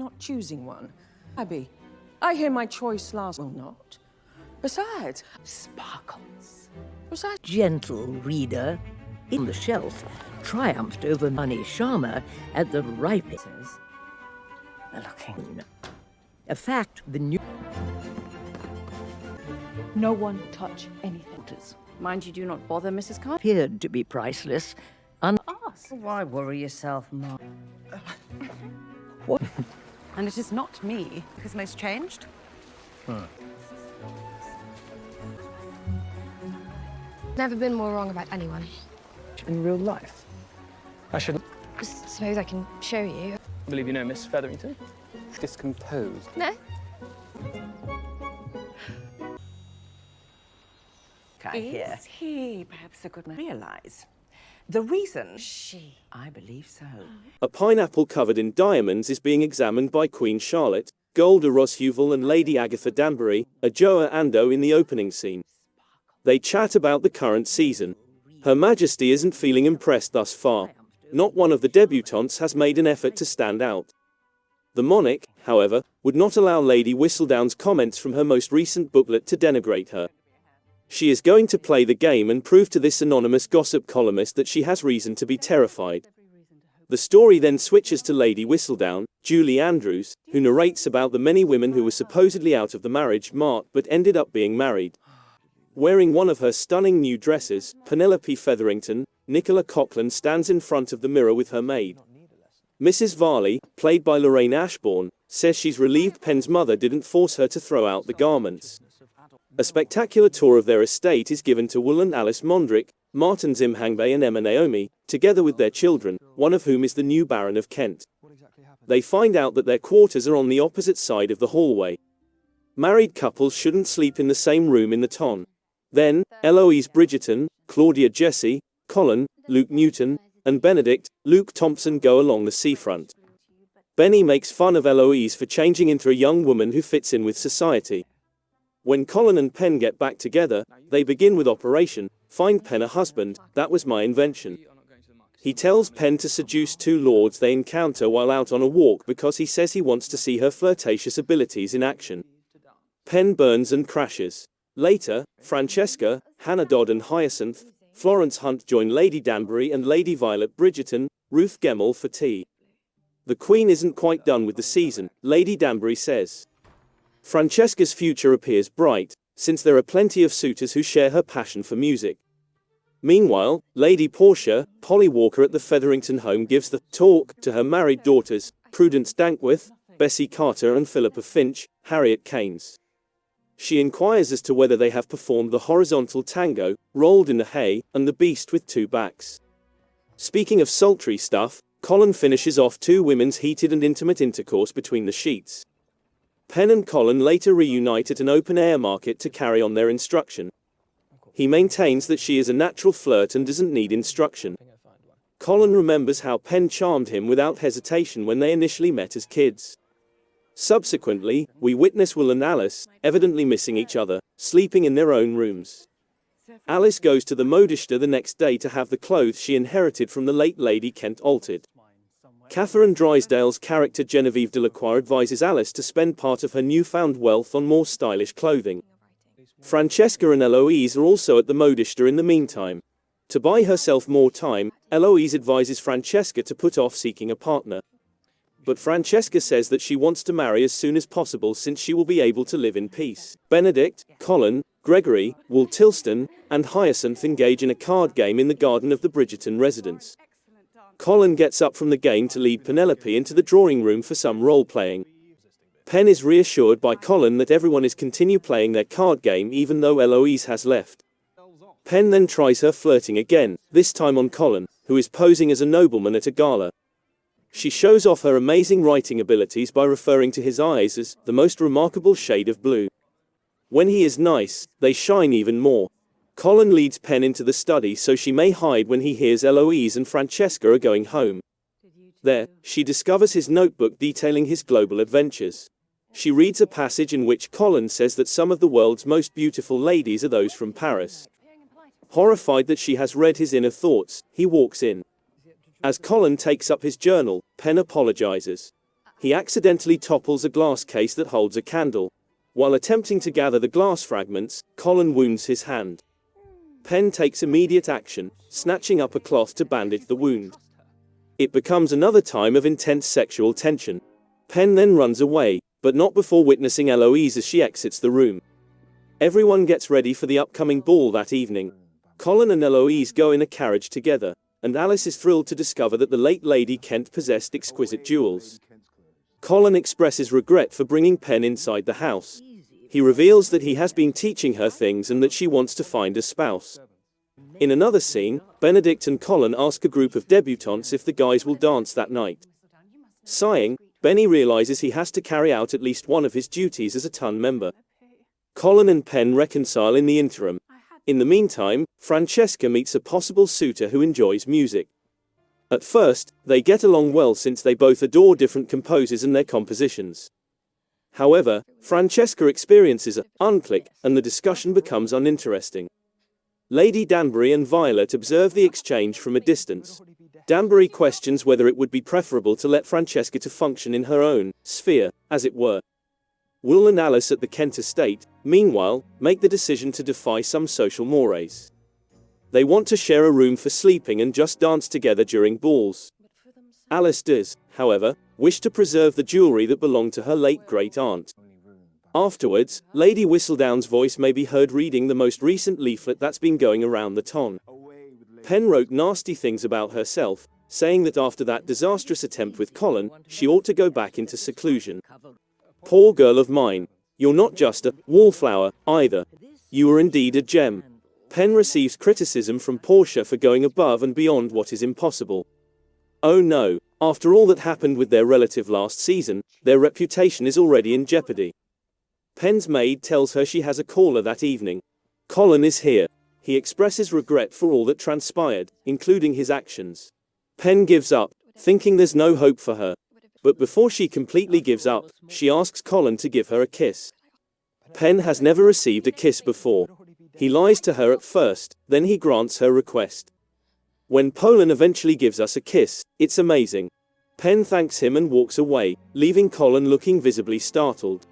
not choosing one. Abby, I hear my choice last will not. Besides, sparkles. Besides, Gentle reader, in the shelf, triumphed over Money Sharma at the ripeness. they're looking. A fact the new No one touch anything. Mind you do not bother, Mrs. Carr. appeared to be priceless. Ask. Why worry yourself, Mom? What? And it is not me who's most changed. Never been more wrong about anyone. In real life? I should I suppose I can show you. believe you know Miss Featherington. Discomposed. No? Is he perhaps a good man? Realize the reason I believe so. A pineapple covered in diamonds is being examined by Queen Charlotte, Golda Rosshuvel and Lady Agatha Danbury, Adjoa Ando in the opening scene. They chat about the current season. Her Majesty isn't feeling impressed thus far. Not one of the debutantes has made an effort to stand out. The monarch, however, would not allow Lady Whistledown's comments from her most recent booklet to denigrate her. She is going to play the game and prove to this anonymous gossip columnist that she has reason to be terrified. The story then switches to Lady Whistledown, Julie Andrews, who narrates about the many women who were supposedly out of the marriage mart but ended up being married. Wearing one of her stunning new dresses, Penelope Featherington, Nicola Coughlan stands in front of the mirror with her maid. Mrs. Varley, played by Lorraine Ashbourne, says she's relieved Penn's mother didn't force her to throw out the garments. A spectacular tour of their estate is given to Will and Alice Mondrick, Martin Zimhangbe and Emma Naomi, together with their children, one of whom is the new Baron of Kent. They find out that their quarters are on the opposite side of the hallway. Married couples shouldn't sleep in the same room in the ton. Then, Eloise Bridgerton, Claudia Jessie, Colin, Luke Newton, and Benedict, Luke Thompson go along the seafront. Benny makes fun of Eloise for changing into a young woman who fits in with society. When Colin and Penn get back together, they begin with Operation Find Penn a Husband, that was my invention. He tells Penn to seduce two lords they encounter while out on a walk because he says he wants to see her flirtatious abilities in action. Penn burns and crashes. Later, Francesca, Hannah Dodd and Hyacinth, Florence Hunt join Lady Danbury and Lady Violet Bridgerton, Ruth Gemmell for tea. The Queen isn't quite done with the season, Lady Danbury says. Francesca's future appears bright, since there are plenty of suitors who share her passion for music. Meanwhile, Lady Portia, Polly Walker at the Featherington home gives the talk to her married daughters, Prudence Dankworth, Bessie Carter and Philippa Finch, Harriet Keynes. She inquires as to whether they have performed the horizontal tango, rolled in the hay, and the beast with two backs. Speaking of sultry stuff, Colin finishes off two women's heated and intimate intercourse between the sheets. Penn and Colin later reunite at an open-air market to carry on their instruction. He maintains that she is a natural flirt and doesn't need instruction. Colin remembers how Penn charmed him without hesitation when they initially met as kids. Subsequently, we witness Will and Alice, evidently missing each other, sleeping in their own rooms. Alice goes to the modiste the next day to have the clothes she inherited from the late Lady Kent altered. Catherine Drysdale's character Genevieve Delacroix advises Alice to spend part of her newfound wealth on more stylish clothing. Francesca and Eloise are also at the modiste in the meantime. To buy herself more time, Eloise advises Francesca to put off seeking a partner. But Francesca says that she wants to marry as soon as possible since she will be able to live in peace. Benedict, Colin, Gregory, Will Tilston, and Hyacinth engage in a card game in the garden of the Bridgerton residence. Colin gets up from the game to lead Penelope into the drawing room for some role-playing. Penn is reassured by Colin that everyone is continue playing their card game even though Eloise has left. Penn then tries her flirting again, this time on Colin, who is posing as a nobleman at a gala. She shows off her amazing writing abilities by referring to his eyes as the most remarkable shade of blue. When he is nice, they shine even more. Colin leads Penn into the study so she may hide when he hears Eloise and Francesca are going home. There, she discovers his notebook detailing his global adventures. She reads a passage in which Colin says that some of the world's most beautiful ladies are those from Paris. Horrified that she has read his inner thoughts, he walks in. As Colin takes up his journal, Penn apologizes. he accidentally topples a glass case that holds a candle. While attempting to gather the glass fragments, Colin wounds his hand. Penn takes immediate action, snatching up a cloth to bandage the wound. It becomes another time of intense sexual tension. Penn then runs away, but not before witnessing Eloise as she exits the room. Everyone gets ready for the upcoming ball that evening. Colin and Eloise go in a carriage together, and Alice is thrilled to discover that the late Lady Kent possessed exquisite jewels. Colin expresses regret for bringing Penn inside the house. He reveals that he has been teaching her things and that she wants to find a spouse. In another scene, Benedict and Colin ask a group of debutantes if the guys will dance that night. Sighing, Benny realizes he has to carry out at least one of his duties as a TUN member. Colin and Penn reconcile in the interim. In the meantime, Francesca meets a possible suitor who enjoys music. At first, they get along well since they both adore different composers and their compositions. However, Francesca experiences an unclick, and the discussion becomes uninteresting. Lady Danbury and Violet observe the exchange from a distance. Danbury questions whether it would be preferable to let Francesca to function in her own sphere, as it were. Will and Alice at the Kent estate, meanwhile, make the decision to defy some social mores. They want to share a room for sleeping and just dance together during balls. Alice does, however, wish to preserve the jewelry that belonged to her late great-aunt. Afterwards, Lady Whistledown's voice may be heard reading the most recent leaflet that's been going around the ton. Penn wrote nasty things about herself, saying that after that disastrous attempt with Colin, she ought to go back into seclusion. Poor girl of mine. You're not just a wallflower, either. You are indeed a gem. Penn receives criticism from Portia for going above and beyond what is impossible. Oh no, after all that happened with their relative last season, their reputation is already in jeopardy. Penn's maid tells her she has a caller that evening. Colin is here. He expresses regret for all that transpired, including his actions. Penn gives up, thinking there's no hope for her. But before she completely gives up, she asks Colin to give her a kiss. Penn has never received a kiss before. He lies to her at first, then he grants her request. When Polan eventually gives us a kiss, it's amazing. Penn thanks him and walks away, leaving Colin looking visibly startled.